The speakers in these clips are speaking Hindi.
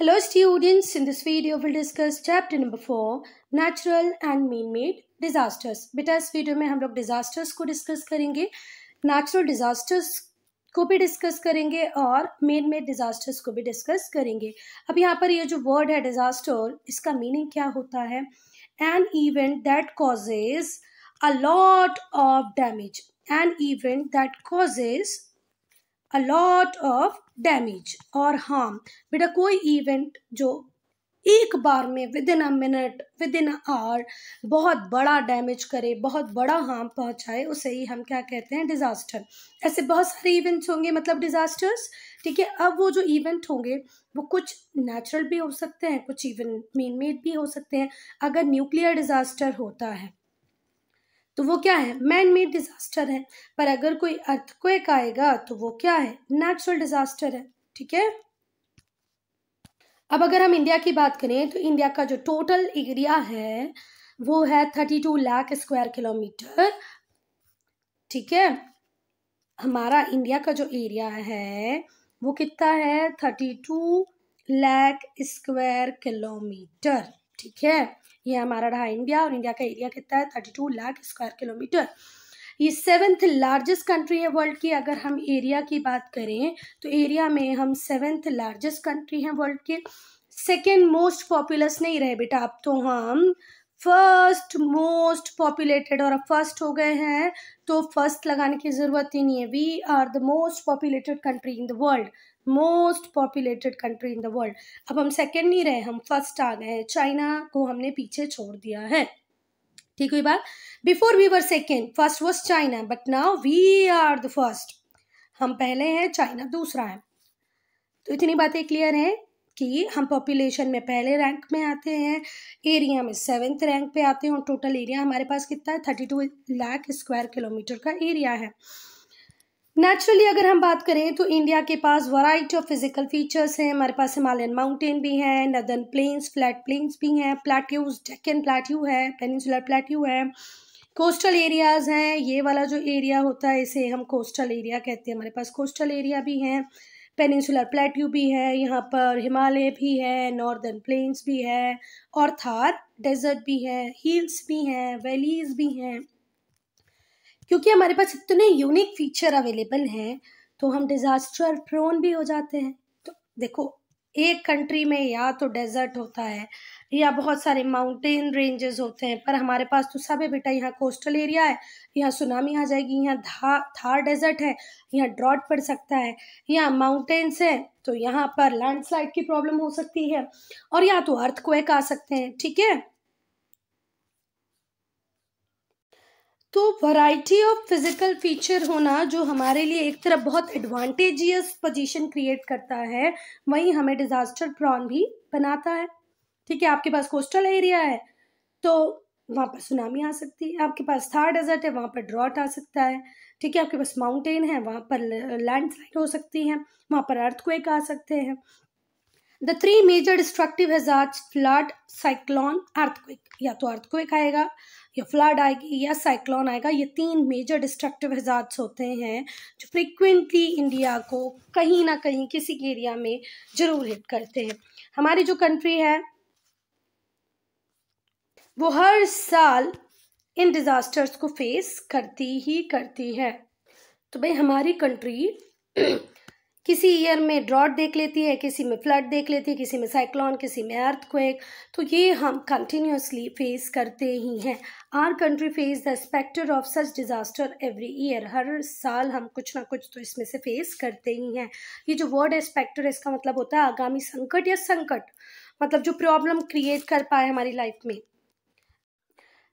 Hello students, in this video we'll discuss chapter number 4 natural and man-made disasters. बेटा इस वीडियो में हम लोग disasters को डिस्कस करेंगे, natural disasters को भी डिस्कस करेंगे और man-made disasters को भी डिस्कस करेंगे. अब यहाँ पर ये जो वर्ड है disaster, इसका मीनिंग क्या होता है? An event that causes a lot of damage. An event that causes a lot of damage और हार्म. बेटा कोई इवेंट जो एक बार में within a minute within a hour बहुत बड़ा डैमेज करे, बहुत बड़ा हार्म पहुंचाए, उसे ही हम क्या कहते हैं? डिजास्टर. ऐसे बहुत सारे इवेंट्स होंगे मतलब डिजास्टर्स. ठीक है, अब वो जो इवेंट होंगे वो कुछ नेचुरल भी हो सकते हैं, कुछ इवन मैन मेड भी हो सकते हैं. अगर न्यूक्लियर डिजास्टर होता है तो वो क्या है? मैन मेड डिजास्टर है. पर अगर कोई अर्थक्वेक आएगा तो वो क्या है? नेचुरल डिजास्टर है. ठीक है, अब अगर हम इंडिया की बात करें तो इंडिया का जो टोटल एरिया है वो है 32 लाख स्क्वायर किलोमीटर. ठीक है, हमारा इंडिया का जो एरिया है वो कितना है? 32 लाख स्क्वायर किलोमीटर. ठीक है, ये हमारा रहा इंडिया और इंडिया का एरिया कितना है? 32 लाख स्क्वायर किलोमीटर. ये 7th लार्जेस्ट कंट्री है वर्ल्ड की. अगर हम एरिया की बात करें तो एरिया में हम 7th लार्जेस्ट कंट्री हैं वर्ल्ड के. सेकेंड मोस्ट पॉपुलस नहीं रहे बेटा, अब तो हम फर्स्ट मोस्ट पॉपुलेटेड और अब फर्स्ट हो गए हैं, तो फर्स्ट लगाने की जरूरत ही नहीं है. We are the most populated country in the world. Most populated country in the world. अब हम सेकेंड नहीं रहे, हम फर्स्ट आ गए हैं. चाइना को हमने पीछे छोड़ दिया है. ठीक हुई बात? Before we were second, first was China, but now we are the first. हम पहले हैं, चाइना दूसरा है. तो इतनी बातें क्लियर हैं कि हम पॉपुलेशन में पहले रैंक में आते हैं, एरिया में 7th रैंक पे आते हैं और टोटल एरिया हमारे पास कितना है? 32 लाख स्क्वायर किलोमीटर का एरिया है. नेचुरली अगर हम बात करें तो इंडिया के पास वैरायटी ऑफ फिजिकल फीचर्स हैं. हमारे पास हिमालयन माउंटेन भी हैं, नदर्न प्लेन्स, फ्लैट प्लेन्स भी हैं, प्लेट्यूज, डेक्कन प्लेट्यू है, पेनिनसुलर प्लेट्यू है, कोस्टल एरियाज हैं. ये वाला जो एरिया होता है इसे हम कोस्टल एरिया कहते हैं. हमारे पास कोस्टल एरिया भी हैं, पेनिनसुलर प्लेट्यू भी है, यहाँ पर हिमालय भी है, नॉर्दर्न प्लेन्स भी है और थार डेजर्ट भी है, हिल्स भी हैं, वैलीज भी हैं. क्योंकि हमारे पास इतने यूनिक फीचर अवेलेबल हैं तो हम डिजास्टर प्रोन भी हो जाते हैं. तो देखो, एक कंट्री में या तो डेजर्ट होता है या बहुत सारे माउंटेन रेंजेस होते हैं, पर हमारे पास तो सब है बेटा. यहाँ कोस्टल एरिया है, यहाँ सुनामी आ जाएगी, यहाँ थार डेजर्ट है, यहाँ ड्रॉट पड़ सकता है, यहाँ माउंटेन्स है तो यहाँ पर लैंडस्लाइड की प्रॉब्लम हो सकती है और यहाँ तो अर्थक्वेक आ सकते हैं. ठीक है, तो वैरायटी ऑफ फिजिकल फीचर होना जो हमारे लिए एक तरफ बहुत एडवांटेजियस पोजीशन क्रिएट करता है, वहीं हमें डिजास्टर प्रॉन भी बनाता है. ठीक है, आपके पास कोस्टल एरिया है तो वहाँ पर सुनामी आ सकती है, आपके पास थार डेजर्ट है वहाँ पर ड्रॉट आ सकता है. ठीक है, आपके पास माउंटेन है वहाँ पर लैंडस्लाइड हो सकती है, वहाँ पर अर्थक्वेक आ सकते हैं. The 3 major destructive hazards, flood, cyclone, earthquake. या तो अर्थक्वेक आएगा या फ्लड आएगी या साइक्लोन आएगा. ये 3 मेजर डिस्ट्रक्टिव हैजार्ड्स होते हैं जो फ्रिक्वेंटली इंडिया को कहीं ना कहीं किसी एरिया में जरूर हिट करते हैं. हमारी जो कंट्री है वो हर साल इन डिजास्टर्स को फेस करती ही करती है. तो भाई हमारी कंट्री किसी ईयर में ड्रॉट देख लेती है, किसी में फ्लड देख लेती है, किसी में साइक्लोन, किसी में अर्थक्वेक. तो ये हम कंटिन्यूसली फेस करते ही हैं. Our country face the spectre of such disaster every year. हर साल हम कुछ ना कुछ तो इसमें से फेस करते ही हैं. ये जो वर्ड है स्पेक्टर, इसका मतलब होता है आगामी संकट या संकट, मतलब जो प्रॉब्लम क्रिएट कर पाए हमारी लाइफ में.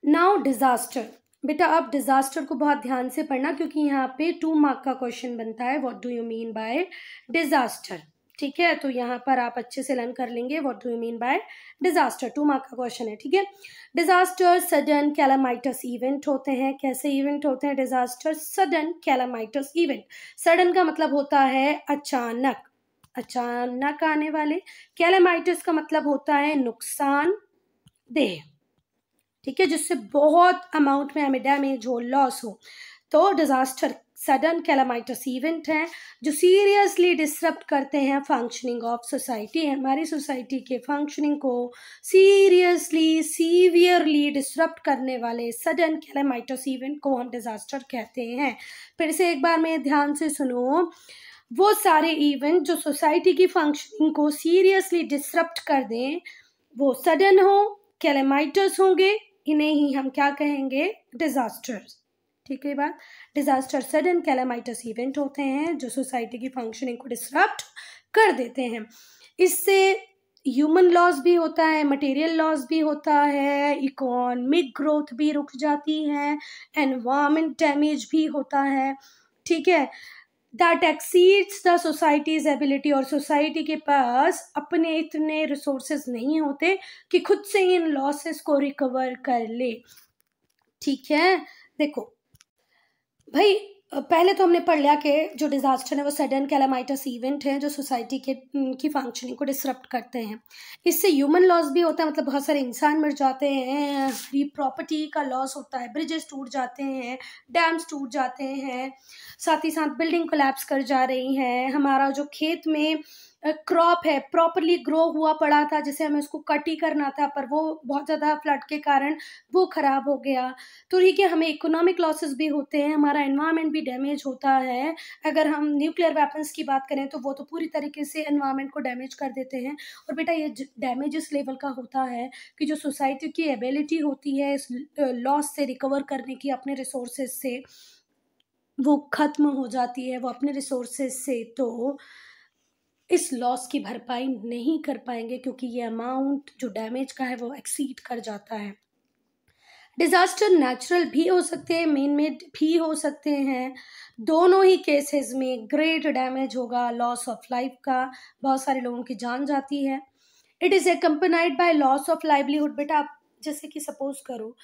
Now disaster. बेटा अब डिजास्टर को बहुत ध्यान से पढ़ना क्योंकि यहाँ पे 2 मार्क का क्वेश्चन बनता है. What do you mean by disaster? ठीक है, तो यहाँ पर आप अच्छे से लर्न कर लेंगे. What do you mean by disaster, 2 mark का क्वेश्चन है. ठीक है, डिजास्टर सडन कैलामाइटस इवेंट होते हैं. कैसे इवेंट होते हैं disaster? Sudden calamitous event. Sudden का मतलब होता है अचानक, अचानक आने वाले. कैलामाइटस का मतलब होता है नुकसान देह. ठीक है, जिससे बहुत अमाउंट में हमें डैमेज हो, लॉस हो. तो डिजास्टर सडन कैलामाइटस इवेंट हैं जो सीरियसली डिसरप्ट करते हैं फंक्शनिंग ऑफ सोसाइटी। हमारी सोसाइटी के फंक्शनिंग को सीरियसली सीवियरली डिसरप्ट करने वाले सडन कैलामाइटस इवेंट को हम डिजास्टर कहते हैं। फिर से एक बार में ध्यान से सुनो, वो सारे इवेंट जो सोसाइटी की फंक्शनिंग को सीरियसली डिसरप्ट कर दें, वो सडन हो, कैलामाइटस होंगे, इन्हें ही हम क्या कहेंगे? डिजास्टर्स। ठीक है बात, डिजास्टर सडन कैलामाइटस इवेंट होते हैं जो सोसाइटी की फंक्शनिंग को डिसरप्ट कर देते हैं। इससे ह्यूमन लॉस भी होता है, मटेरियल लॉस भी होता है, इकोनॉमिक ग्रोथ भी रुक जाती है, एनवायरमेंट डैमेज भी होता है। ठीक है, that exceeds the societies ability, और सोसाइटी के पास अपने इतने रिसोर्सेज नहीं होते कि खुद से इन लॉसेस को रिकवर कर ले। ठीक है, देखो भाई, पहले तो हमने पढ़ लिया कि जो डिजास्टर है वो सडन कैलामाइटस इवेंट है जो सोसाइटी के की फंक्शनिंग को डिसरप्ट करते हैं। इससे ह्यूमन लॉस भी होता है, मतलब बहुत सारे इंसान मर जाते हैं, प्रॉपर्टी का लॉस होता है, ब्रिजेस टूट जाते हैं, डैम्स टूट जाते हैं, साथ ही साथ बिल्डिंग कोलैप्स कर जा रही हैं, हमारा जो खेत में क्रॉप है प्रॉपरली ग्रो हुआ पड़ा था जिसे हमें उसको कट ही करना था, पर वो बहुत ज़्यादा फ्लड के कारण वो खराब हो गया। तो ठीक है, हमें इकोनॉमिक लॉसेस भी होते हैं, हमारा एनवायरनमेंट भी डैमेज होता है। अगर हम न्यूक्लियर वेपन्स की बात करें तो वो तो पूरी तरीके से एनवायरनमेंट को डैमेज कर देते हैं। और बेटा ये डैमेज इस लेवल का होता है कि जो सोसाइटी की एबिलिटी होती है इस लॉस से रिकवर करने की अपने रिसोर्सेज से, वो खत्म हो जाती है, वो अपने रिसोर्सेज से तो इस लॉस की भरपाई नहीं कर पाएंगे क्योंकि ये अमाउंट जो डैमेज का है वो एक्सीड कर जाता है। डिजास्टर नेचुरल भी हो सकते हैं, मैन मेड भी हो सकते हैं। दोनों ही केसेस में ग्रेट डैमेज होगा, लॉस ऑफ लाइफ का, बहुत सारे लोगों की जान जाती है। It is accompanied by loss of livelihood. बेटा आप जैसे कि सपोज करो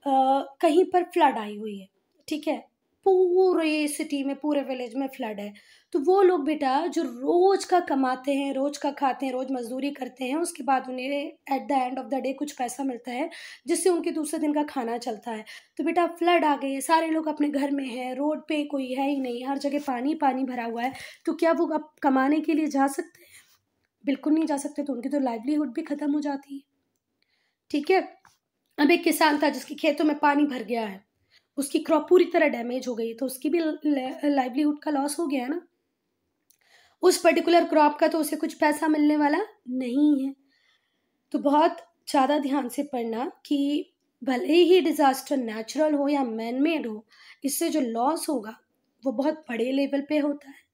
कहीं पर फ्लड आई हुई है, ठीक है, पूरे सिटी में पूरे विलेज में फ्लड है, तो वो लोग बेटा जो रोज का कमाते हैं, रोज का खाते हैं, रोज मजदूरी करते हैं, उसके बाद उन्हें at the end of the day कुछ पैसा मिलता है जिससे उनके दूसरे दिन का खाना चलता है। तो बेटा फ्लड आ गई है, सारे लोग अपने घर में हैं, रोड पे कोई है ही नहीं, हर जगह पानी पानी भरा हुआ है, तो क्या वो अब कमाने के लिए जा सकते हैं? बिल्कुल नहीं जा सकते, तो उनकी तो लाइवलीहुड भी खत्म हो जाती है। ठीक है, अब एक किसान था जिसके खेतों में पानी भर गया है, उसकी क्रॉप पूरी तरह डैमेज हो गई, तो उसकी भी लाइवलीहुड का लॉस हो गया ना, उस पर्टिकुलर क्रॉप का तो उसे कुछ पैसा मिलने वाला नहीं है। तो बहुत ज़्यादा ध्यान से पढ़ना कि भले ही डिजास्टर नेचुरल हो या मैन मेड हो, इससे जो लॉस होगा वो बहुत बड़े लेवल पे होता है।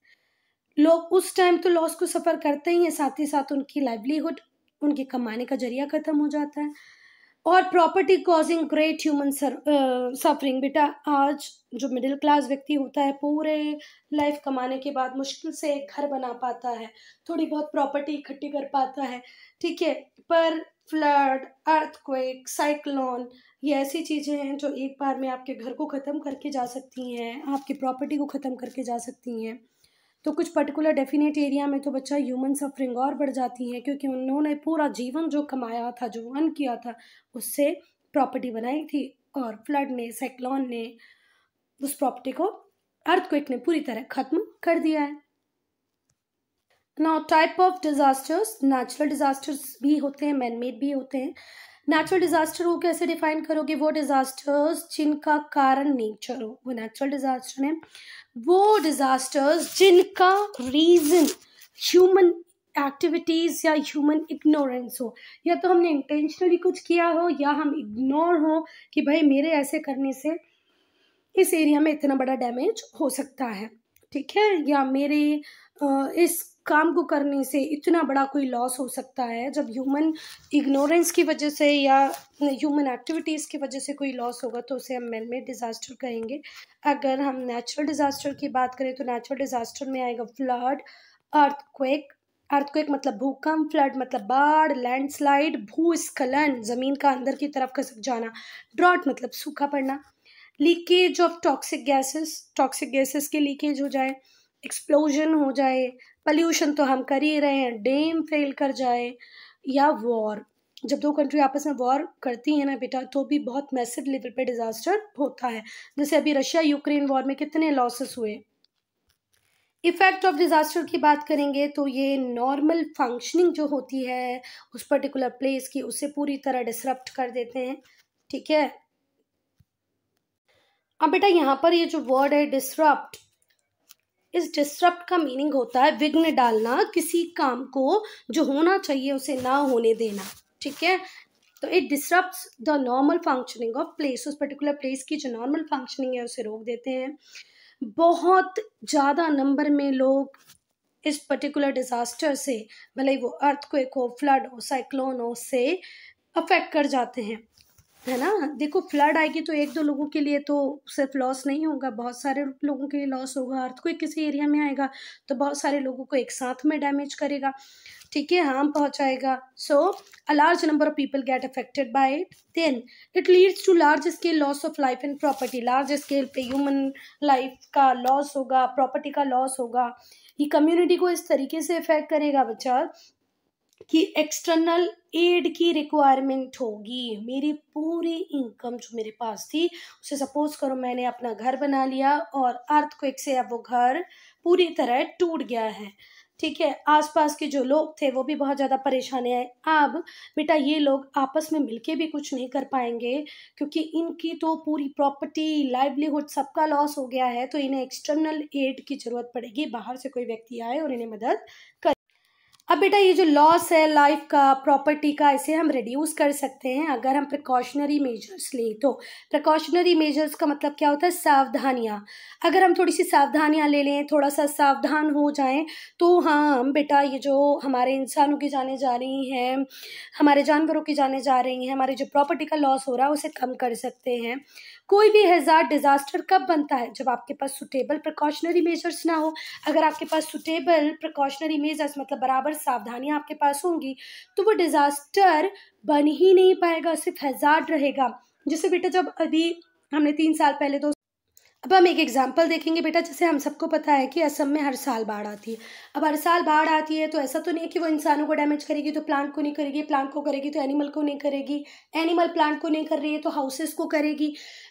लोग उस टाइम तो लॉस को सफ़र करते ही हैं, साथ ही साथ उनकी लाइवलीहुड, उनके कमाने का जरिया खत्म हो जाता है। और property causing great human suffering. बेटा आज जो मिडिल क्लास व्यक्ति होता है पूरे लाइफ कमाने के बाद मुश्किल से एक घर बना पाता है, थोड़ी बहुत प्रॉपर्टी इकट्ठी कर पाता है, ठीक है, पर फ्लड, अर्थक्वेक, साइक्लोन, ये ऐसी चीज़ें हैं जो एक बार में आपके घर को ख़त्म करके जा सकती हैं, आपकी प्रॉपर्टी को ख़त्म करके जा सकती हैं। तो कुछ पर्टिकुलर डेफिनेट एरिया में तो बच्चा ह्यूमन सफरिंग और बढ़ जाती है क्योंकि उन्होंने पूरा जीवन जो कमाया था, जो अर्न किया था, उससे प्रॉपर्टी बनाई थी, और फ्लड ने, साइक्लोन ने उस प्रॉपर्टी को, अर्थक्वेक ने पूरी तरह खत्म कर दिया है। Now type of disasters, natural disasters भी होते हैं, मैन मेड भी होते हैं। नेचुरल डिजास्टर को कैसे डिफाइन करोगे? वो डिजास्टर्स जिनका कारण नेचर हो, वो नेचुरल डिजास्टर है। वो डिजास्टर्स जिनका रीजन ह्यूमन एक्टिविटीज या ह्यूमन इग्नोरेंस हो, या तो हमने इंटेंशनली कुछ किया हो या हम इग्नोर हो कि भाई मेरे ऐसे करने से इस एरिया में इतना बड़ा डैमेज हो सकता है, ठीक है, या मेरे इस काम को करने से इतना बड़ा कोई लॉस हो सकता है। जब ह्यूमन इग्नोरेंस की वजह से या ह्यूमन एक्टिविटीज़ की वजह से कोई लॉस होगा तो उसे हम मैन मेड डिज़ास्टर कहेंगे। अगर हम नेचुरल डिज़ास्टर की बात करें तो नेचुरल डिज़ास्टर में आएगा फ्लड, अर्थक्वेक, अर्थक्वेक मतलब भूकंप, फ्लड मतलब बाढ़, लैंडस्लाइड, भूस्खलन, ज़मीन का अंदर की तरफ खसक जाना, ड्रॉट मतलब सूखा पड़ना, लीकेज ऑफ टॉक्सिक गैसेस के लीकेज हो जाए, एक्सप्लोजन हो जाए, पॉल्यूशन तो हम कर ही रहे हैं, डैम फेल कर जाए, या वॉर, जब दो कंट्री आपस में वॉर करती है ना बेटा, तो भी बहुत मैसिव लेवल पे डिजास्टर होता है। जैसे अभी रशिया यूक्रेन वॉर में कितने लॉसेस हुए। इफेक्ट ऑफ डिजास्टर की बात करेंगे तो ये नॉर्मल फंक्शनिंग जो होती है उस पर्टिकुलर प्लेस की, उसे पूरी तरह डिसरप्ट कर देते हैं। ठीक है, अब बेटा यहाँ पर ये जो वर्ड है डिसरप्ट, इस डिसरप्ट का मीनिंग होता है विघ्न डालना, किसी काम को जो होना चाहिए उसे ना होने देना। ठीक है, तो it disrupts the normal functioning of place, उस पर्टिकुलर प्लेस की जो नॉर्मल फंक्शनिंग है उसे रोक देते हैं। बहुत ज़्यादा नंबर में लोग इस पर्टिकुलर डिजास्टर से, भले वो अर्थक्वेक हो, फ्लड हो, साइक्लोन हो, से अफेक्ट कर जाते हैं, है ना। देखो फ्लड आएगी तो एक दो लोगों के लिए तो सिर्फ लॉस नहीं होगा, बहुत सारे लोगों के लिए लॉस होगा। अर्थक्वेक किसी एरिया में आएगा तो बहुत सारे लोगों को एक साथ में डैमेज करेगा, ठीक है, हार्म पहुंचाएगा। So a large number of people get affected by it, then it leads to large scale loss of life and property. Large scale पे ह्यूमन लाइफ का लॉस होगा, प्रॉपर्टी का लॉस होगा। ये कम्युनिटी को इस तरीके से इफेक्ट करेगा बच्चा कि एक्सटर्नल एड की रिक्वायरमेंट होगी। मेरी पूरी इनकम जो मेरे पास थी उसे, सपोज करो मैंने अपना घर बना लिया और अर्थक्वेक से अब वो घर पूरी तरह टूट गया है, ठीक है, आसपास के जो लोग थे वो भी बहुत ज़्यादा परेशान हैं। अब बेटा ये लोग आपस में मिलके भी कुछ नहीं कर पाएंगे क्योंकि इनकी तो पूरी प्रॉपर्टी, लाइवलीहुड सबका लॉस हो गया है, तो इन्हें एक्सटर्नल एड की ज़रूरत पड़ेगी, बाहर से कोई व्यक्ति आए और इन्हें मदद करे। अब बेटा ये जो लॉस है लाइफ का, प्रॉपर्टी का, इसे हम रिड्यूस कर सकते हैं अगर हम प्रिकॉशनरी मेजर्स लें। तो प्रिकॉशनरी मेजर्स का मतलब क्या होता है, सावधानियाँ। अगर हम थोड़ी सी सावधानियाँ ले लें, थोड़ा सा सावधान हो जाएं, तो हाँ हम बेटा ये जो हमारे इंसानों की जाने जा रही हैं, हमारे जानवरों की जाने जा रही हैं, हमारे जो प्रॉपर्टी का लॉस हो रहा है उसे कम कर सकते हैं। कोई भी हैजार्ड डिजास्टर कब बनता है, जब आपके पास सुटेबल प्रिकॉशनरी मेजर्स ना हो। अगर आपके पास सुटेबल प्रिकॉशनरी मेजर्स मतलब बराबर सावधानियां आपके पास होंगी तो वो डिजास्टर बन ही नहीं पाएगा, सिर्फ हैजार्ड रहेगा। जैसे बेटा जब अभी हमने 3 साल पहले तो, अब हम एक एग्जाम्पल देखेंगे बेटा। जैसे हम सबको पता है कि असम में हर साल बाढ़ आती है। अब हर साल बाढ़ आती है तो ऐसा तो नहीं है कि वो इंसानों को डैमेज करेगी तो प्लांट को नहीं करेगी, प्लांट को करेगी तो एनिमल को नहीं करेगी, एनिमल प्लांट को नहीं कर रही है तो हाउसेस को करेगी।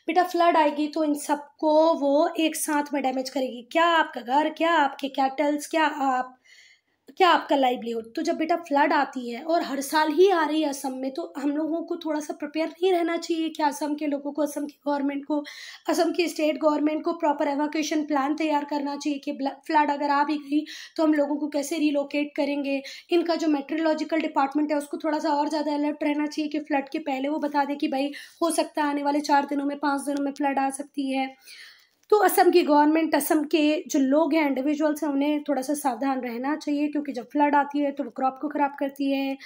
बेटा फ्लड आएगी तो इन सबको वो एक साथ में डैमेज करेगी, क्या आपका घर, क्या आपके कैटल्स, क्या आपका लाइवलीहुड। तो जब बेटा फ्लड आती है और हर साल ही आ रही है असम में, तो हम लोगों को थोड़ा सा प्रिपेयर नहीं रहना चाहिए कि असम के लोगों को, असम की गवर्नमेंट को, असम की स्टेट गवर्नमेंट को प्रॉपर एवाक्यूएशन प्लान तैयार करना चाहिए कि फ्लड अगर आ भी गई तो हम लोगों को कैसे रिलोकेट करेंगे। इनका जो मेट्रोलॉजिकल डिपार्टमेंट है उसको थोड़ा सा और ज़्यादा अलर्ट रहना चाहिए कि फ्लड के पहले वो बता दे कि भाई हो सकता है आने वाले 4 दिनों में, 5 दिनों में फ्लड आ सकती है। तो असम की गवर्नमेंट, असम के जो लोग हैं, इंडिविजुअल्स हैं, उन्हें थोड़ा सा सावधान रहना चाहिए क्योंकि जब फ्लड आती है तो वो क्रॉप को ख़राब करती है,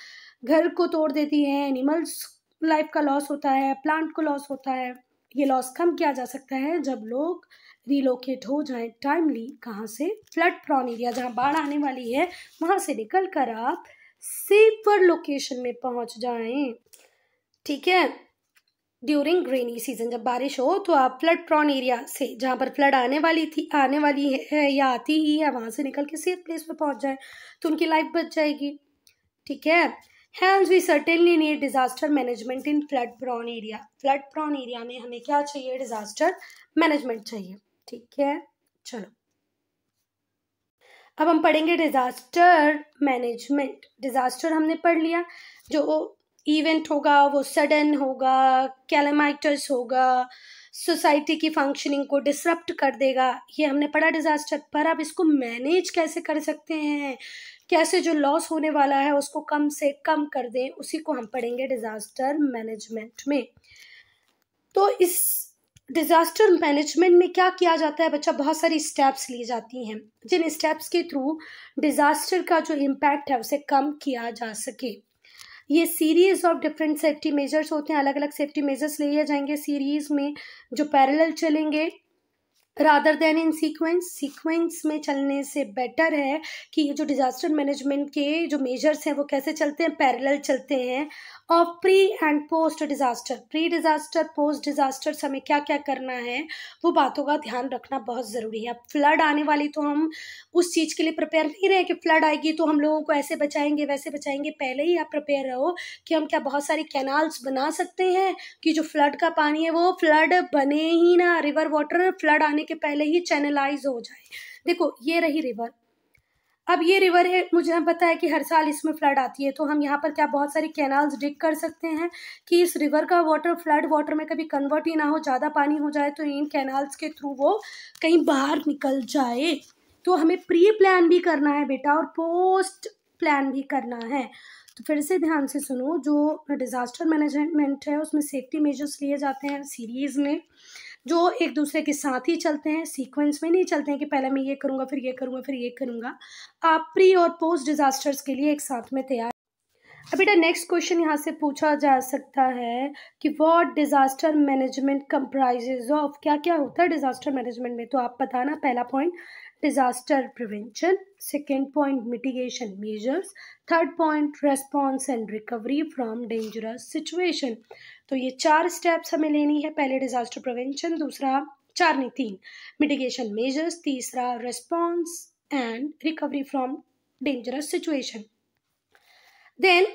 घर को तोड़ देती है, एनिमल्स लाइफ का लॉस होता है, प्लांट को लॉस होता है। ये लॉस कम किया जा सकता है जब लोग रिलोकेट हो जाएं टाइमली, कहाँ से, फ्लड प्रॉन एरिया जहाँ बाढ़ आने वाली है वहाँ से निकल कर आप सेफर लोकेशन में पहुँच जाएं, ठीक है। ड्यूरिंग रेनी सीजन, जब बारिश हो तो आप फ्लड प्रॉन एरिया से, जहाँ पर फ्लड आने वाली है या आती ही है, वहाँ से निकल के सेफ प्लेस पे पहुँच जाए तो उनकी लाइफ बच जाएगी, ठीक है। Hence we certainly need disaster management in flood prone area. Flood prone area में हमें क्या चाहिए, डिजास्टर मैनेजमेंट चाहिए, ठीक है। चलो अब हम पढ़ेंगे डिजास्टर मैनेजमेंट। डिजास्टर हमने पढ़ लिया, जो इवेंट होगा वो सडन होगा, कैलेमाइटस होगा, सोसाइटी की फंक्शनिंग को डिसरप्ट कर देगा, ये हमने पढ़ा डिजास्टर। पर अब इसको मैनेज कैसे कर सकते हैं, कैसे जो लॉस होने वाला है उसको कम से कम कर दें, उसी को हम पढ़ेंगे डिजास्टर मैनेजमेंट में। तो इस डिजास्टर मैनेजमेंट में क्या किया जाता है बच्चा, बहुत सारी स्टेप्स ली जाती हैं जिन स्टेप्स के थ्रू डिजास्टर का जो इम्पैक्ट है उसे कम किया जा सके। ये series of different safety measures होते हैं, अलग अलग सेफ्टी मेजर्स लिए जाएंगे सीरीज में जो पैरेलल चलेंगे, रादर देन इन सीक्वेंस में चलने से बेटर है कि ये जो डिजास्टर मैनेजमेंट के जो मेजर्स हैं वो कैसे चलते हैं, पैरेलल चलते हैं। और pre and post disaster, pre disaster post disaster हमें क्या क्या करना है वो बातों का ध्यान रखना बहुत ज़रूरी है। अब फ्लड आने वाली तो हम उस चीज़ के लिए प्रिपेयर नहीं रहे कि फ्लड आएगी तो हम लोगों को ऐसे बचाएंगे वैसे बचाएंगे, पहले ही आप प्रिपेयर रहो कि हम क्या बहुत सारी कैनाल्स बना सकते हैं कि जो फ्लड का पानी है वो फ्लड बने ही ना, रिवर वाटर फ्लड आने के पहले ही चैनलाइज हो जाए। देखो ये रही रिवर, अब ये रिवर है, मुझे पता है कि हर साल इसमें फ्लड आती है, तो हम यहाँ पर क्या बहुत सारी कैनाल्स डिग कर सकते हैं कि इस रिवर का वाटर फ्लड वाटर में कभी कन्वर्ट ही ना हो, ज़्यादा पानी हो जाए तो इन कैनाल्स के थ्रू वो कहीं बाहर निकल जाए। तो हमें प्री प्लान भी करना है बेटा और पोस्ट प्लान भी करना है। तो फिर से ध्यान से सुनो, जो डिज़ास्टर मैनेजमेंट है उसमें सेफ्टी मेजर्स लिए जाते हैं सीरीज़ में, जो एक दूसरे के साथ ही चलते हैं, सीक्वेंस में नहीं चलते हैं कि पहले मैं ये करूँगा फिर ये करूँगा फिर ये करूँगा। आप प्री और पोस्ट डिजास्टर्स के लिए एक साथ में तैयार। अब बेटा नेक्स्ट क्वेश्चन यहाँ से पूछा जा सकता है कि what disaster management comprises of, क्या क्या होता है डिजास्टर मैनेजमेंट में, तो आप बताना। पहला point disaster prevention, second point mitigation measures, third point response and recovery from dangerous situation. तो ये 4 स्टेप्स हमें लेनी है, पहले डिजास्टर प्रिवेंशन, दूसरा 4 नहीं 3 मिटिगेशन मेजर्स, तीसरा response and recovery from dangerous situation. Then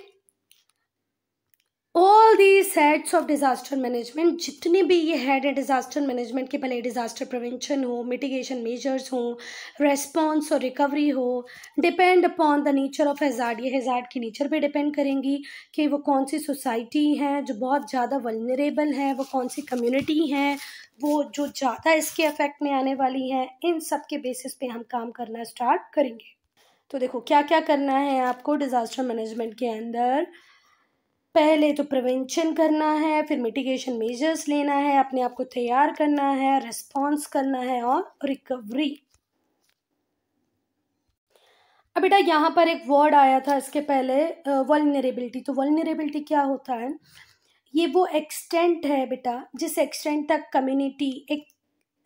all these heads of disaster management, जितने भी ये हेड है डिजास्टर मैनेजमेंट के, भले डिजास्टर प्रिवेंशन हो, मिटिगेशन मेजर्स हो, रेस्पॉन्स और रिकवरी हो, depend upon the nature of hazard, ये हैजार्ड की नेचर पे डिपेंड करेंगी कि वो कौन सी सोसाइटी है जो बहुत ज़्यादा वल्नरेबल है, वो कौन सी कम्युनिटी है वो जो ज़्यादा इसके अफेक्ट में आने वाली है। इन सब के बेसिस पे हम काम करना स्टार्ट करेंगे। तो देखो क्या क्या करना है आपको डिजास्टर मैनेजमेंट के अंदर। पहले तो प्रिवेंशन करना है, फिर मिटिगेशन मेजर्स लेना है, अपने आप को तैयार करना है, रिस्पॉन्स करना है और रिकवरी। अब बेटा यहाँ पर एक वर्ड आया था इसके पहले, वल्नरेबिलिटी। तो वल्नरेबिलिटी क्या होता है, ये वो एक्सटेंट है बेटा जिस एक्सटेंट तक कम्युनिटी एक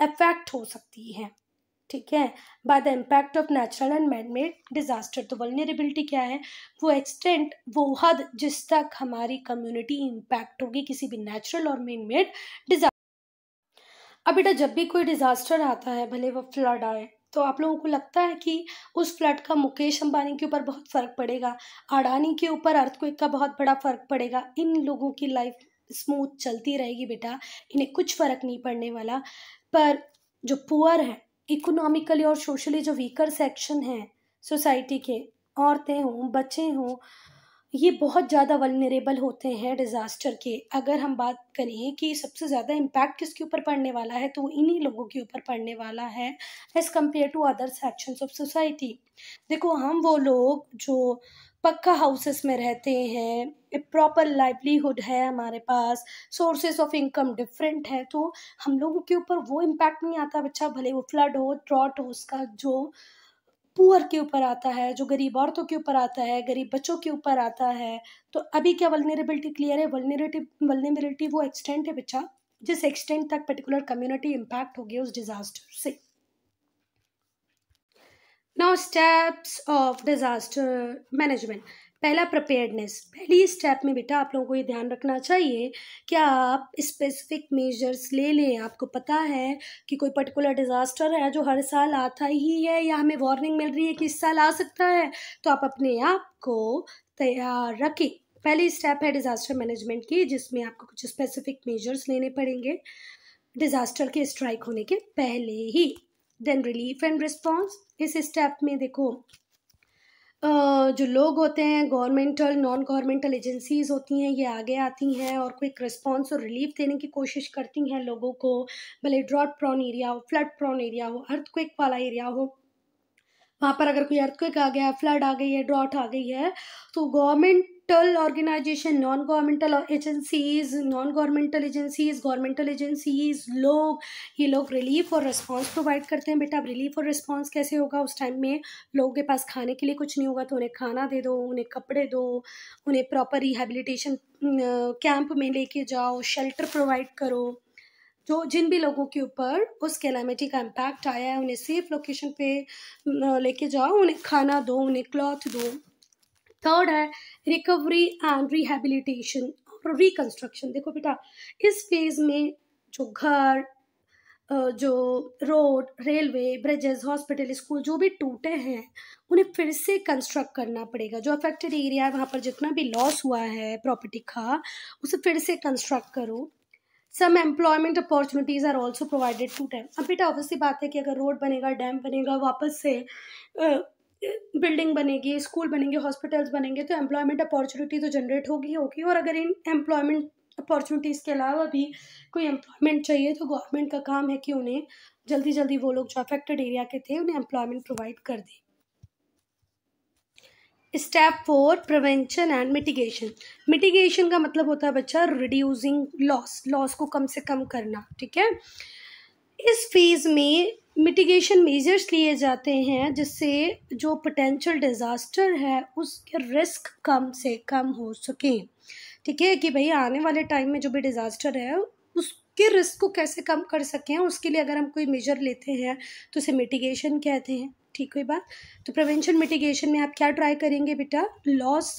अफेक्ट हो सकती है, ठीक है, by the impact of natural and man made disaster. तो वल्नरेबिलिटी क्या है, वो एक्सटेंट, वो हद जिस तक हमारी कम्युनिटी इम्पैक्ट होगी किसी भी नेचुरल और मैन मेड डिजास्टर। अब बेटा जब भी कोई डिजास्टर आता है, भले वो फ्लड आए, तो आप लोगों को लगता है कि उस फ्लड का मुकेश अंबानी के ऊपर बहुत फर्क पड़ेगा, अडानी के ऊपर अर्थक्वेक का बहुत बड़ा फर्क पड़ेगा, इन लोगों की लाइफ स्मूथ चलती रहेगी बेटा, इन्हें कुछ फर्क नहीं पड़ने वाला। पर जो पुअर है, इकोनॉमिकली और सोशली जो वीकर सेक्शन है सोसाइटी के, औरतें हों बच्चे हों, ये बहुत ज़्यादा वल्नरेबल होते हैं डिज़ास्टर के। अगर हम बात करें कि सबसे ज़्यादा इम्पैक्ट किसके ऊपर पड़ने वाला है, तो वो इन्हीं लोगों के ऊपर पड़ने वाला है as compare to other sections of society. देखो हम वो लोग जो पक्का हाउसेस में रहते हैं, एक प्रॉपर लाइवलीहुड है हमारे पास, सोर्सेज ऑफ इनकम डिफरेंट है, तो हम लोगों के ऊपर वो इम्पैक्ट नहीं आता बच्चा, भले वो फ्लड हो ड्रॉट हो, उसका जो पुअर के ऊपर आता है, जो गरीब औरतों के ऊपर आता है, गरीब बच्चों के ऊपर आता है। तो अभी क्या वल्नरेबिलिटी क्लियर है, वल्नरेबिलिटी वो एक्सटेंट है बच्चा जिस एक्सटेंट तक पर्टिकुलर कम्युनिटी इम्पैक्ट हो गई उस डिजास्टर से। Now steps of disaster management. पहला प्रिपेयर्डनेस, पहली स्टेप में बेटा आप लोगों को ये ध्यान रखना चाहिए कि आप स्पेसिफिक मेजर्स ले लें। आपको पता है कि कोई पर्टिकुलर डिजास्टर है जो हर साल आता ही है, या हमें वार्निंग मिल रही है कि इस साल आ सकता है, तो आप अपने आप को तैयार रखें। पहली स्टेप है डिजास्टर मैनेजमेंट की, जिसमें आपको कुछ स्पेसिफिक मेजर्स लेने पड़ेंगे डिजास्टर के स्ट्राइक होने के पहले ही। देन रिलीफ एंड रिस्पॉन्स, इस स्टेप में देखो जो लोग होते हैं, गवर्नमेंटल नॉन गवर्नमेंटल एजेंसीज होती हैं, ये आगे आती हैं और क्विक रिस्पॉन्स और रिलीफ देने की कोशिश करती हैं लोगों को, भले ड्रॉट प्रोन एरिया हो, फ्लड प्रोन एरिया हो, अर्थक्वेक वाला एरिया हो। वहाँ पर अगर कोई अर्थक्वेक आ गया, फ्लड आ गई है, ड्रॉट आ गई है, तो गवर्नमेंटल ऑर्गेनाइजेशन, गवर्नमेंटल एजेंसीज लोग, ये लोग रिलीफ और रिस्पांस प्रोवाइड करते हैं। बेटा अब रिलीफ और रिस्पांस कैसे होगा, उस टाइम में लोगों के पास खाने के लिए कुछ नहीं होगा तो उन्हें खाना दे दो, उन्हें कपड़े दो, उन्हें प्रॉपर रिहेबिलिटेशन कैंप में लेके जाओ, शेल्टर प्रोवाइड करो। जो जिन भी लोगों के ऊपर उस कैलामिटी का इम्पैक्ट आया है उन्हें सेफ लोकेशन पे लेके जाओ, उन्हें खाना दो, उन्हें क्लॉथ दो। थर्ड है रिकवरी एंड रिहेबिलिटेशन और रिकंस्ट्रक्शन। देखो बेटा, इस फेज में जो घर, जो road, railway, bridges, hospital, school जो भी टूटे हैं उन्हें फिर से कंस्ट्रक्ट करना पड़ेगा। जो अफेक्टेड एरिया है वहाँ पर जितना भी लॉस हुआ है प्रॉपर्टी का, उसे फिर से कंस्ट्रक्ट करो। Some employment opportunities are also provided to them. अब बेटा ऑब्वियसली बात है कि अगर रोड बनेगा, डैम बनेगा, वापस से बिल्डिंग बनेगी, स्कूल बनेंगे, हॉस्पिटल्स बनेंगे, तो एम्प्लॉयमेंट अपॉर्चुनिटी तो जनरेट होगी। और अगर इन एम्प्लॉयमेंट अपॉर्चुनिटीज़ के अलावा भी कोई एम्प्लॉयमेंट चाहिए तो गवर्नमेंट का काम है कि उन्हें जल्दी जल्दी वो लोग जो अफेक्टेड एरिया के थे उन्हें एम्प्लॉयमेंट प्रोवाइड कर दें। Step 4 prevention and mitigation. Mitigation का मतलब होता है बच्चा रिड्यूसिंग लॉस को कम से कम करना। ठीक है, इस फेज में मिटिगेशन मेजर्स लिए जाते हैं जिससे जो पोटेंशियल डिज़ास्टर है उसके रिस्क कम से कम हो सके। ठीक है, कि भाई आने वाले टाइम में जो भी डिज़ास्टर है उसके रिस्क को कैसे कम कर सकें, उसके लिए अगर हम कोई मेजर लेते हैं तो उसे मिटिगेशन कहते हैं। ठीक हुई बात। तो प्रिवेंशन मिटिगेशन में आप क्या ट्राई करेंगे बेटा, लॉस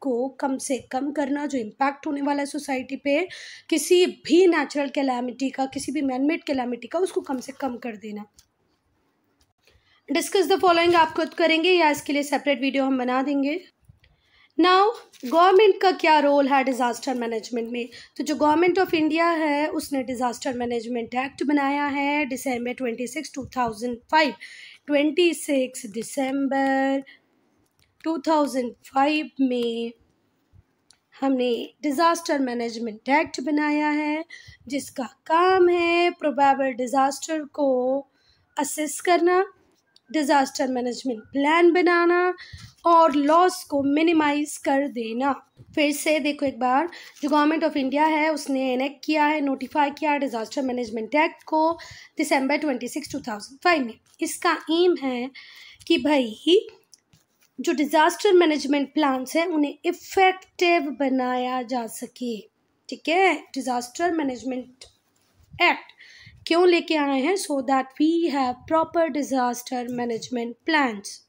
को कम से कम करना, जो इम्पैक्ट होने वाला है सोसाइटी पे किसी भी नेचुरल कैलामिटी का, किसी भी मैनमेड कैलामिटी का, उसको कम से कम कर देना। डिस्कस द फॉलोइंग आप खुद करेंगे या इसके लिए सेपरेट वीडियो हम बना देंगे। नाउ गवर्नमेंट का क्या रोल है डिज़ास्टर मैनेजमेंट में। तो जो गवर्नमेंट ऑफ इंडिया है उसने डिज़ास्टर मैनेजमेंट एक्ट बनाया है दिसंबर 26, 2005। 26 दिसंबर 2005 में हमने डिज़ास्टर मैनेजमेंट एक्ट बनाया है जिसका काम है प्रोबेबल डिज़ास्टर को असेस करना, डिज़ास्टर मैनेजमेंट प्लान बनाना और लॉस को मिनिमाइज कर देना। फिर से देखो एक बार, जो गवर्नमेंट ऑफ इंडिया है उसने एनेक्ट किया है, नोटिफाई किया डिज़ास्टर मैनेजमेंट एक्ट को दिसंबर 26, 2005 में। इसका एम है कि भाई जो डिज़ास्टर मैनेजमेंट प्लान्स हैं उन्हें इफ़ेक्टिव बनाया जा सके। ठीक है, डिज़ास्टर मैनेजमेंट एक्ट क्यों लेके आए हैं, so that we have proper disaster management plans.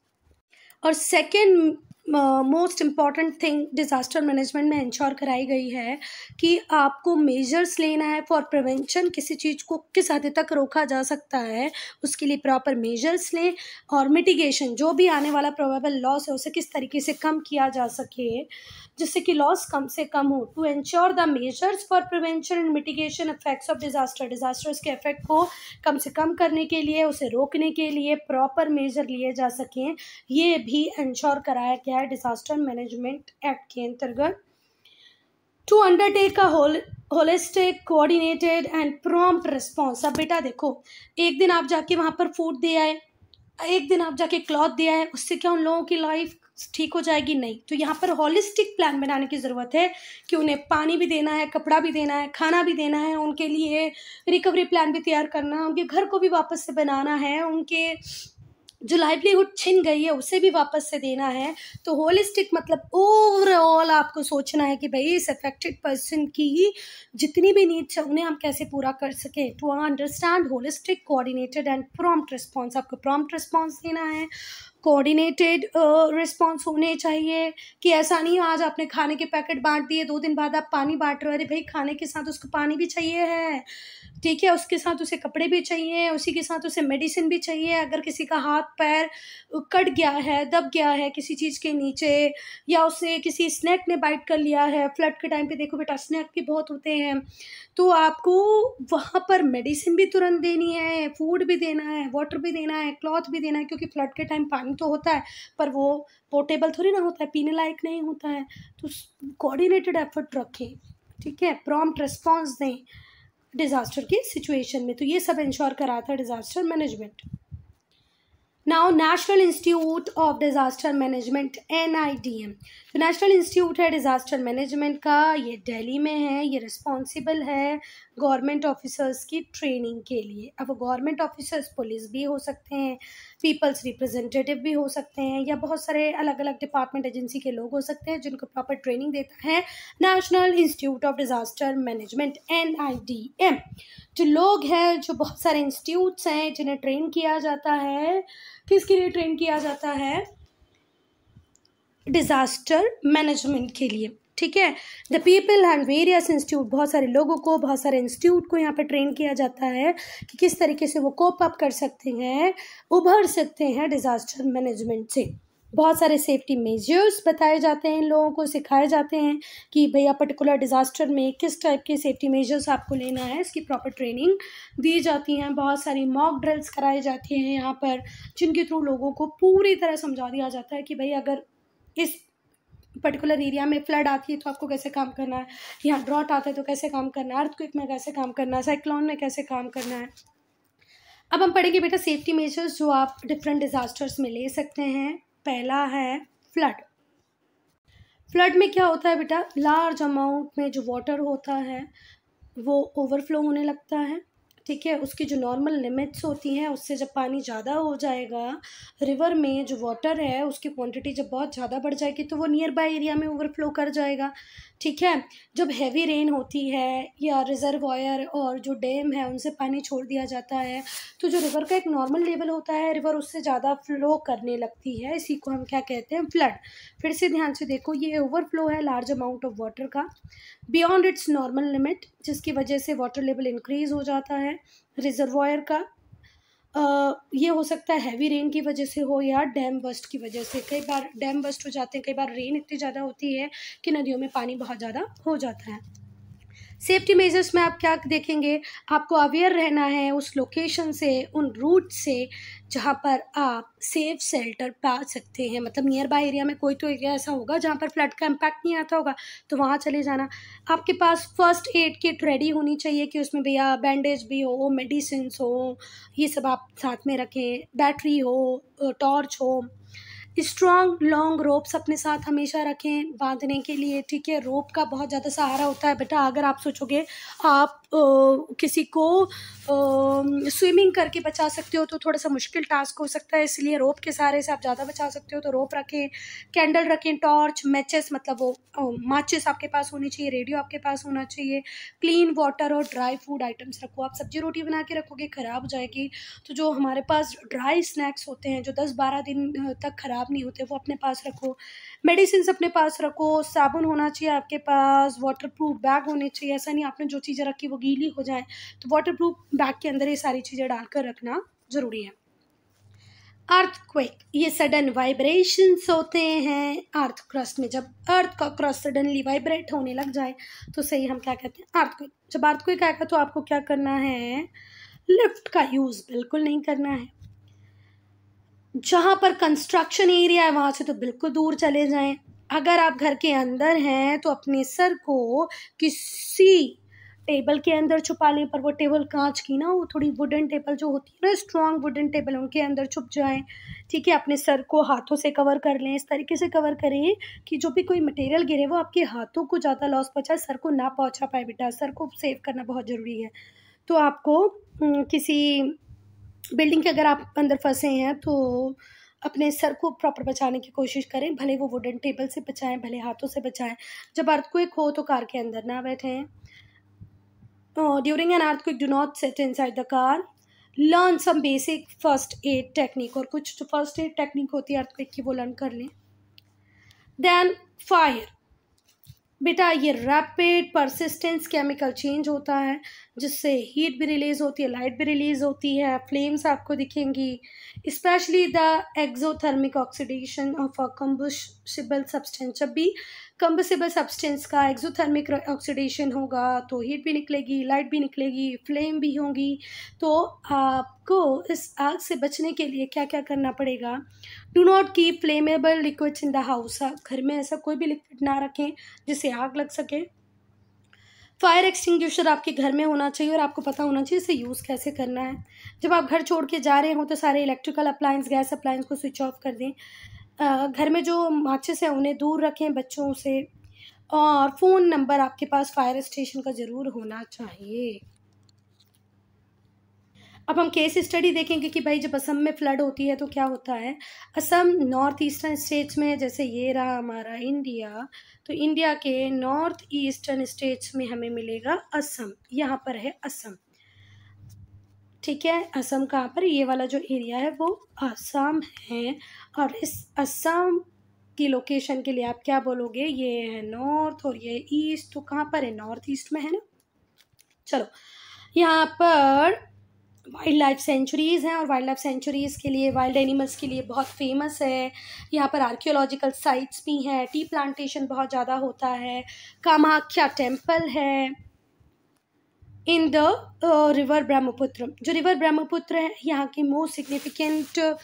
और second most important thing disaster management में इंश्योर कराई गई है कि आपको मेजर्स लेना है फॉर प्रिवेंशन। किसी चीज़ को किस हद तक रोका जा सकता है उसके लिए प्रॉपर मेजर्स लें, और मिटिगेशन जो भी आने वाला प्रोबेबल लॉस है उसे किस तरीके से कम किया जा सके जिससे कि लॉस कम से कम हो। To ensure the measures for prevention and mitigation effects of disasters के इफेक्ट को कम से कम करने के लिए, उसे रोकने के लिए प्रॉपर मेजर लिए जा सकें, ये भी इंश्योर कराया गया है डिज़ास्टर मैनेजमेंट एक्ट के अंतर्गत। To undertake a holistic coordinated and prompt response. अब बेटा देखो, एक दिन आप जाके वहाँ पर फूड दे आए, एक दिन आप जाके क्लॉथ दे आए, उससे क्या उन लोगों की लाइफ ठीक हो जाएगी? नहीं। तो यहाँ पर हॉलिस्टिक प्लान बनाने की ज़रूरत है कि उन्हें पानी भी देना है, कपड़ा भी देना है, खाना भी देना है, उनके लिए रिकवरी प्लान भी तैयार करना है, उनके घर को भी वापस से बनाना है, उनके जो लाइवलीहुड छिन गई है उसे भी वापस से देना है। तो होलिस्टिक मतलब ओवरऑल आपको सोचना है कि भाई इस अफेक्टेड पर्सन की जितनी भी नीड्स है उन्हें हम कैसे पूरा कर सकें। To understand holistic coordinated and prompt response, आपको प्रॉम्प्ट रिस्पॉन्स देना है, कोऑर्डिनेटेड रिस्पॉन्स होने चाहिए कि ऐसा नहीं आज आपने खाने के पैकेट बांट दिए, 2 दिन बाद आप पानी बांट रहे हो। अरे भाई, खाने के साथ उसको पानी भी चाहिए है, ठीक है, उसके साथ उसे कपड़े भी चाहिए, उसी के साथ उसे मेडिसिन भी चाहिए। अगर किसी का हाथ पैर कट गया है, दब गया है किसी चीज़ के नीचे, या उसे किसी स्नैक ने बाइट कर लिया है, फ्लड के टाइम पे देखो बेटा स्नैक भी बहुत होते हैं, तो आपको वहाँ पर मेडिसिन भी तुरंत देनी है, फूड भी देना है, वाटर भी देना है, क्लॉथ भी देना है, क्योंकि फ्लड के टाइम पानी तो होता है पर वो पोर्टेबल थोड़ी ना होता है, पीने लायक नहीं होता है। तो कोऑर्डिनेटेड एफर्ट रखें, ठीक है, प्रॉम्प्ट रिस्पॉन्स दें डिज़ास्टर की सिचुएशन में। तो ये सब इंश्योर कराता है disaster management. Now national institute of disaster management NIDM, तो नेशनल इंस्टीट्यूट है डिज़ास्टर मैनेजमेंट का, ये दिल्ली में है, ये रिस्पॉन्सिबल है गवर्नमेंट ऑफिसर्स की ट्रेनिंग के लिए। अब वो गवर्नमेंट ऑफिसर्स पुलिस भी हो सकते हैं, पीपल्स रिप्रेजेंटेटिव भी हो सकते हैं, या बहुत सारे अलग अलग डिपार्टमेंट एजेंसी के लोग हो सकते हैं जिनको प्रॉपर ट्रेनिंग देता है national institute of disaster management NIDM। जो लोग हैं, जो बहुत सारे इंस्टीट्यूट्स हैं जिन्हें ट्रेन किया जाता है, किसके लिए ट्रेन किया जाता है? डिज़ास्टर मैनेजमेंट के लिए, ठीक है। The people and various institute, बहुत सारे लोगों को, बहुत सारे इंस्टीट्यूट को यहाँ पे ट्रेन किया जाता है कि किस तरीके से वो कोप अप कर सकते हैं, उभर सकते हैं डिज़ास्टर मैनेजमेंट से। बहुत सारे सेफ्टी मेजर्स बताए जाते हैं, इन लोगों को सिखाए जाते हैं कि भैया पर्टिकुलर डिज़ास्टर में किस टाइप के सेफ्टी मेजर्स आपको लेना है, इसकी प्रॉपर ट्रेनिंग दी जाती हैं। बहुत सारी मॉक ड्रिल्स कराई जाती हैं यहाँ पर, जिनके थ्रू लोगों को पूरी तरह समझा दिया जाता है कि भाई अगर इस पर्टिकुलर एरिया में फ्लड आती है तो आपको कैसे काम करना है, यहाँ ड्रॉट आता है तो कैसे काम करना है, अर्थक्वेक में कैसे काम करना है, साइक्लोन में कैसे काम करना है। अब हम पढ़ेंगे बेटा सेफ्टी मेजर्स जो आप डिफरेंट डिज़ास्टर्स में ले सकते हैं। पहला है फ्लड। फ्लड में क्या होता है बेटा? लार्ज अमाउंट में जो वाटर होता है वो ओवरफ्लो होने लगता है, ठीक है। उसकी जो नॉर्मल लिमिट्स होती हैं उससे जब पानी ज़्यादा हो जाएगा, रिवर में जो वाटर है उसकी क्वांटिटी जब बहुत ज़्यादा बढ़ जाएगी तो वो नियर बाय एरिया में ओवरफ्लो कर जाएगा, ठीक है। जब हैवी रेन होती है या रिजर्वायर और जो डैम है उनसे पानी छोड़ दिया जाता है तो जो रिवर का एक नॉर्मल लेवल होता है, रिवर उससे ज़्यादा फ्लो करने लगती है, इसी को हम क्या कहते हैं? फ्लड। फिर से ध्यान से देखो, ये ओवरफ्लो है लार्ज अमाउंट ऑफ वाटर का बियॉन्ड इट्स नॉर्मल लिमिट, जिसकी वजह से वाटर लेवल इंक्रीज हो जाता है रिजर्वायर का। ये हो सकता है हैवी रेन की वजह से हो या डैम बस्ट की वजह से। कई बार डैम बस्ट हो जाते हैं, कई बार रेन इतनी ज़्यादा होती है कि नदियों में पानी बहुत ज़्यादा हो जाता है। सेफ्टी मेजर्स में आप क्या देखेंगे? आपको अवेयर रहना है उस लोकेशन से, उन रूट से जहाँ पर आप सेफ शेल्टर पा सकते हैं। मतलब नियर बाय एरिया में कोई तो एरिया ऐसा होगा जहाँ पर फ्लड का इम्पैक्ट नहीं आता होगा, तो वहाँ चले जाना। आपके पास फर्स्ट एड किट रेडी होनी चाहिए कि उसमें भैया बैंडेज भी हो, मेडिसिन्स हो, ये सब आप साथ में रखें, बैटरी हो, टॉर्च हो। स्ट्रॉन्ग लॉन्ग रोप्स अपने साथ हमेशा रखें बांधने के लिए, ठीक है। रोप का बहुत ज़्यादा सहारा होता है बेटा। अगर आप सोचोगे आप किसी को स्विमिंग करके बचा सकते हो तो थोड़ा सा मुश्किल टास्क हो सकता है, इसलिए रोप के सहारे से आप ज़्यादा बचा सकते हो तो रोप रखें। कैंडल रखें, टॉर्च, मैचेस, मतलब वो माचिस आपके पास होनी चाहिए, रेडियो आपके पास होना चाहिए। क्लीन वाटर और ड्राई फूड आइटम्स रखो। आप सब्जी रोटी बना के रखोगे ख़राब हो जाएगी, तो जो हमारे पास ड्राई स्नैक्स होते हैं जो 10-12 दिन तक ख़राब नहीं होते, वो अपने पास रखो। मेडिसिन अपने पास रखो, साबुन होना चाहिए आपके पास, वाटरप्रूफ बैग होने चाहिए। ऐसा नहीं आपने जो चीज़ें रखी वो गीली हो जाए, तो वाटरप्रूफ बैग के अंदर ये सारी चीज़ें डालकर रखना ज़रूरी है। अर्थक्वेक, ये सडन वाइब्रेशंस होते हैं अर्थ क्रस्ट में। जब अर्थ का क्रस्ट सडनली वाइब्रेट होने लग जाए तो सही हम क्या कहते हैं? अर्थक्वेक। जब अर्थक्वेक आएगा तो आपको क्या करना है? लिफ्ट का यूज़ बिल्कुल नहीं करना है। जहाँ पर कंस्ट्रक्शन एरिया है वहाँ से तो बिल्कुल दूर चले जाएं। अगर आप घर के अंदर हैं तो अपने सर को किसी टेबल के अंदर छुपा लें, पर वो टेबल कांच की ना, वो थोड़ी वुडन टेबल जो होती है ना, स्ट्रॉन्ग वुडन टेबल, उनके अंदर छुप जाएं, ठीक है। अपने सर को हाथों से कवर कर लें, इस तरीके से कवर करें कि जो भी कोई मटेरियल गिरे वो आपके हाथों को ज़्यादा लॉस पहुँचाए, सर को ना पहुँचा पाए बेटा। सर को सेव करना बहुत ज़रूरी है। तो आपको किसी बिल्डिंग के अगर आप अंदर फंसे हैं तो अपने सर को प्रॉपर बचाने की कोशिश करें, भले वो वुडन टेबल से बचाएं, भले हाथों से बचाएं। जब अर्थक्वेक हो तो कार के अंदर ना बैठें। During an earthquake do not sit inside the car. Learn some basic first aid technique, और कुछ जो फर्स्ट एड टेक्निक होती है अर्थक्वेक की वो लर्न कर लें। देन फायर, बेटा ये रैपिड परसिस्टेंस केमिकल चेंज होता है जिससे हीट भी रिलीज़ होती है, लाइट भी रिलीज़ होती है, फ्लेम्स आपको दिखेंगी। Specially the exothermic oxidation of a combustible substance. जब भी कंबुशिबल सब्सटेंस का एक्सोथर्मिक ऑक्सीडेशन होगा तो हीट भी निकलेगी, लाइट भी निकलेगी, फ्लेम भी होंगी। तो आपको इस आग से बचने के लिए क्या क्या करना पड़ेगा? Do not keep flammable liquids in the house. घर में ऐसा कोई भी लिक्विड ना रखें जिससे आग लग सके। फायर एक्सटिंग्विशर आपके घर में होना चाहिए और आपको पता होना चाहिए इसे यूज़ कैसे करना है। जब आप घर छोड़ के जा रहे हो तो सारे इलेक्ट्रिकल अप्लायंस, गैस अप्लायंस को स्विच ऑफ कर दें। घर में जो माचिस है उन्हें दूर रखें बच्चों से, और फ़ोन नंबर आपके पास फायर स्टेशन का ज़रूर होना चाहिए। अब हम केस स्टडी देखेंगे कि भाई जब असम में फ्लड होती है तो क्या होता है। असम नॉर्थ ईस्टर्न स्टेट्स में, जैसे ये रहा हमारा इंडिया, तो इंडिया के नॉर्थ ईस्टर्न स्टेट्स में हमें मिलेगा असम। यहाँ पर है असम, ठीक है। असम कहाँ पर, ये वाला जो एरिया है वो असम है। और इस असम की लोकेशन के लिए आप क्या बोलोगे, ये है नॉर्थ और ये ईस्ट, तो कहाँ पर है, नॉर्थ ईस्ट में है ना। चलो, यहाँ पर वाइल्ड लाइफ सेंचुरीज़ हैं और वाइल्ड लाइफ सेंचुरीज़ के लिए, वाइल्ड एनिमल्स के लिए बहुत फेमस है। यहाँ पर आर्कियोलॉजिकल साइट्स भी हैं, टी प्लांटेशन बहुत ज़्यादा होता है, कामाख्या टेम्पल है इन द रिवर ब्रह्मपुत्र। जो रिवर ब्रह्मपुत्र है यहाँ की मोस्ट सिग्निफिकेंट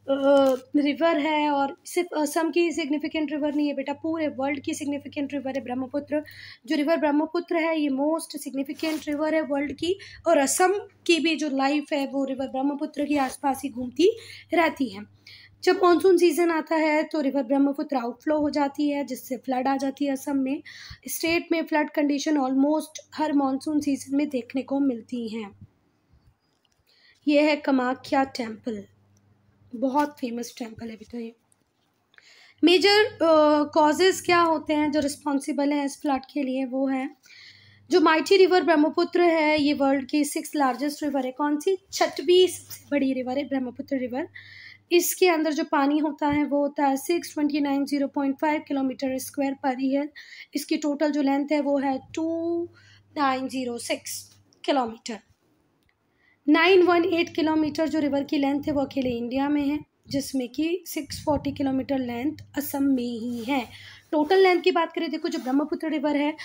रिवर है, और सिर्फ असम की सिग्निफिकेंट रिवर नहीं है बेटा, पूरे वर्ल्ड की सिग्निफिकेंट रिवर है ब्रह्मपुत्र। जो रिवर ब्रह्मपुत्र है ये मोस्ट सिग्निफिकेंट रिवर है वर्ल्ड की, और असम की भी जो लाइफ है वो रिवर ब्रह्मपुत्र के आसपास ही घूमती रहती है। जब मानसून सीजन आता है तो रिवर ब्रह्मपुत्र आउटफ्लो हो जाती है, जिससे फ्लड आ जाती है असम में। स्टेट में फ्लड कंडीशन ऑलमोस्ट हर मानसून सीजन में देखने को मिलती हैं। यह है कामाख्या टेम्पल, बहुत फेमस टेम्पल है बेटा ये। मेजर कॉजेज़ क्या होते हैं जो रिस्पॉन्सिबल हैं इस फ्लड के लिए, वो है जो माइटी रिवर ब्रह्मपुत्र है, ये वर्ल्ड की 6th लार्जेस्ट रिवर है। कौन सी, 6वीं सबसे बड़ी रिवर है ब्रह्मपुत्र रिवर। इसके अंदर जो पानी होता है वो होता है 629.05 किलोमीटर स्क्वायर पर ईयर। इसकी टोटल जो लेंथ है वो है 2906 किलोमीटर। 918 किलोमीटर जो रिवर की लेंथ है वो अकेले इंडिया में है, जिसमें कि 640 किलोमीटर लेंथ असम में ही है। टोटल लेंथ की बात करें, देखो जो ब्रह्मपुत्र रिवर है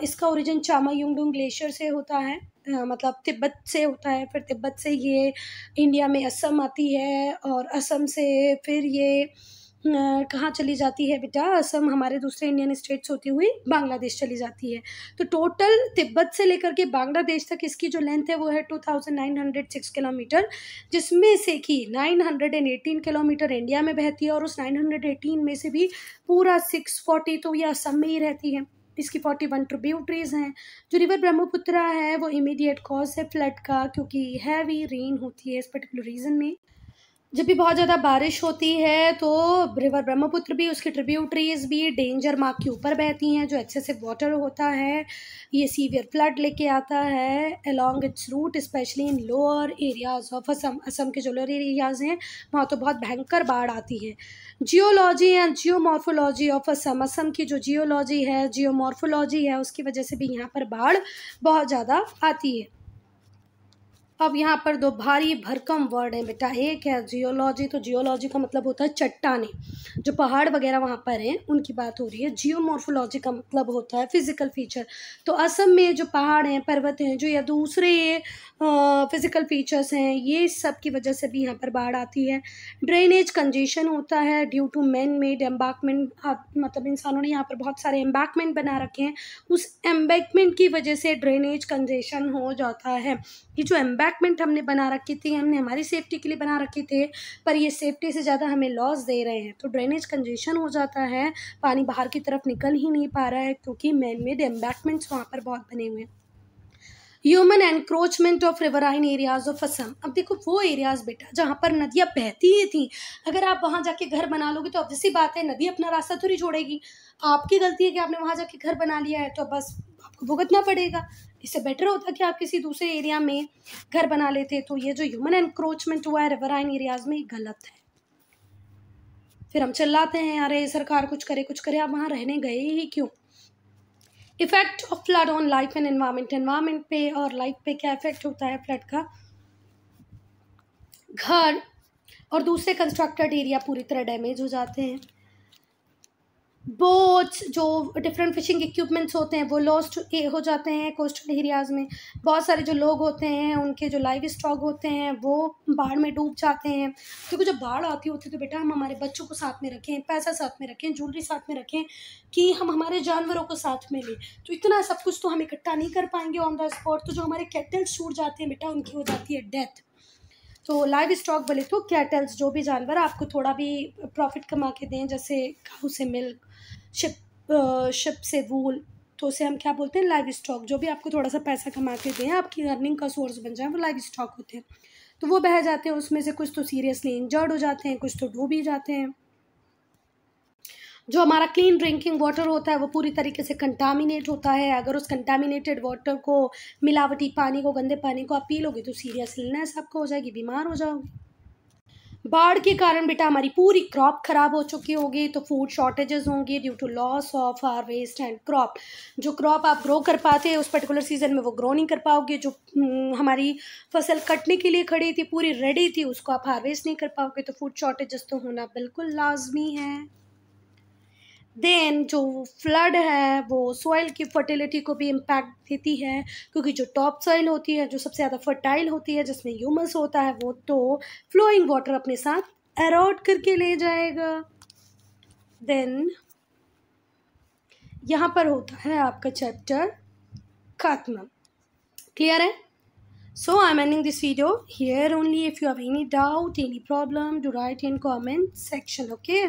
इसका ओरिजिन चामायुंगडुंग ग्लेशियर से होता है, मतलब तिब्बत से होता है। फिर तिब्बत से ये इंडिया में असम आती है, और असम से फिर ये कहाँ चली जाती है बेटा, असम हमारे दूसरे इंडियन स्टेट्स होती हुई बांग्लादेश चली जाती है। तो टोटल तिब्बत से लेकर के बांग्लादेश तक इसकी जो लेंथ है वो है 2906 किलोमीटर, जिसमें से कि 918 किलोमीटर इंडिया में बहती है, और उस 918 में से भी पूरा 640 तो ये असम में ही रहती है। इसकी 41 ट्रिब्यूटरीज हैं। जो रिवर ब्रह्मपुत्र है वो इमीडिएट कॉज है फ्लड का, क्योंकि हैवी रेन होती है इस पर्टिकुलर रीजन में। जब भी बहुत ज़्यादा बारिश होती है तो रिवर ब्रह्मपुत्र भी, उसकी ट्रिब्यूटरीज भी डेंजर मार्क के ऊपर बहती हैं। जो एक्सेसिव वाटर होता है ये सीवियर फ्लड लेके आता है along its route, specially in lower areas of Assam. Assam के जो लोअर एरियाज हैं वहाँ तो बहुत भयंकर बाढ़ आती है। Geology and geomorphology of Assam, Assam की जो जियोलॉजी है, जियोमॉर्फोलॉजी है, उसकी वजह से भी यहाँ पर बाढ़ बहुत ज़्यादा आती है। अब यहाँ पर दो भारी भरकम वर्ड हैं बेटा, एक है जियोलॉजी, तो जियोलॉजी का मतलब होता है चट्टानें, जो पहाड़ वगैरह वहाँ पर हैं उनकी बात हो रही है। जियोमॉर्फोलॉजी का मतलब होता है फिजिकल फीचर, तो असम में जो पहाड़ हैं, पर्वत हैं, जो या दूसरे फिजिकल फीचर्स हैं, ये सब की वजह से भी यहाँ पर बाढ़ आती है। ड्रेनेज कंजेशन होता है due to man made embankment, मतलब इंसानों ने यहाँ पर बहुत सारे एम्बैंकमेंट बना रखे हैं, उस एम्बैंकमेंट की वजह से ड्रेनेज कंजेशन हो जाता है। ये जो एम्बैंकमेंट हमने बना रखी थी, हमने हमारी सेफ्टी के लिए बना रखे थे, पर ये सेफ्टी से ज़्यादा हमें लॉस दे रहे हैं, तो ड्रेनेज कंजेशन हो जाता है, पानी बाहर की तरफ निकल ही नहीं पा रहा है, क्योंकि मैन मेड एम्बैंकमेंट्स वहाँ पर बहुत बने हुए हैं। Human encroachment of riverine areas of Assam, अब देखो वो एरियाज बेटा जहाँ पर नदियाँ बहती ही थी, अगर आप वहाँ जाके घर बना लोगे तो ऑब्वियसली बात है नदी अपना रास्ता थोड़ी छोड़ेगी। आपकी गलती है कि आपने वहाँ जाके घर बना लिया है, तो बस आपको भुगतना पड़ेगा। इससे बेटर होता कि आप किसी दूसरे एरिया में घर बना लेते। तो ये जो ह्यूमन एनक्रोचमेंट हुआ है रिवराइन एरियाज में, ये गलत है। फिर हम चिल्लाते हैं अरे सरकार कुछ करे, आप वहाँ रहने गए ही क्यों। Effect of flood on life and environment, environment पे और लाइफ पे क्या इफेक्ट होता है फ्लड का। घर और दूसरे कंस्ट्रक्टेड एरिया पूरी तरह डैमेज हो जाते हैं। बोट्स, जो डिफरेंट फिशिंग इक्विपमेंट्स होते हैं वो लॉस्ट हो जाते हैं कोस्टल एरियाज़ में। बहुत सारे जो लोग होते हैं उनके जो लाइव स्टॉक होते हैं वो बाढ़ में डूब जाते हैं। क्योंकि जब बाढ़ आती होती है तो बेटा हम हमारे बच्चों को साथ में रखें, पैसा साथ में रखें, ज्वेलरी साथ में रखें, कि हम हमारे जानवरों को साथ में लें। तो इतना सब कुछ तो हम इकट्ठा नहीं कर पाएंगे ऑन द स्पॉट, तो जो हमारे कैटल्स छूट जाते हैं बेटा उनकी हो जाती है डेथ। तो लाइव स्टॉक बोले तो कैटल्स, जो भी जानवर आपको थोड़ा भी प्रॉफिट कमा के दें, जैसे काऊ से मिल्क, शिप से वूल, तो उसे हम क्या बोलते हैं, लाइव स्टॉक। जो भी आपको थोड़ा सा पैसा कमा के दें, आपकी अर्निंग का सोर्स बन जाए, वो लाइव स्टॉक होते हैं। तो वो बह जाते हैं, उसमें से कुछ तो सीरियसली इंजर्ड हो जाते हैं, कुछ तो डूब ही जाते हैं। जो हमारा क्लीन ड्रिंकिंग वाटर होता है वो पूरी तरीके से कंटामिनेट होता है। अगर उस कंटामिनेटेड वाटर को, मिलावटी पानी को, गंदे पानी को आप पी लोगे तो सीरियस इलनेस आपको हो जाएगी, बीमार हो जाओगे। बाढ़ के कारण बेटा हमारी पूरी क्रॉप खराब हो चुकी होगी, तो फूड शॉर्टेजेस होंगी due to loss of harvest and crop. जो क्रॉप आप ग्रो कर पाते हैं उस पर्टिकुलर सीजन में वो ग्रो नहीं कर पाओगे। जो हमारी फसल कटने के लिए खड़ी थी, पूरी रेडी थी, उसको आप हार्वेस्ट नहीं कर पाओगे। तो फूड शॉर्टेजेस तो होना बिल्कुल लाजमी है। देन जो फ्लड है वो सॉइल की फर्टिलिटी को भी इम्पैक्ट देती है, क्योंकि जो टॉप सॉइल होती है, जो सबसे ज़्यादा फर्टाइल होती है, जिसमें ह्यूमस होता है, वो तो फ्लोइंग वाटर अपने साथ एरोड करके ले जाएगा। देन यहाँ पर होता है आपका चैप्टर खत्म। क्लियर है? So I'm ending this video here only. If you have any doubt, any problem, do write in comment section. Okay.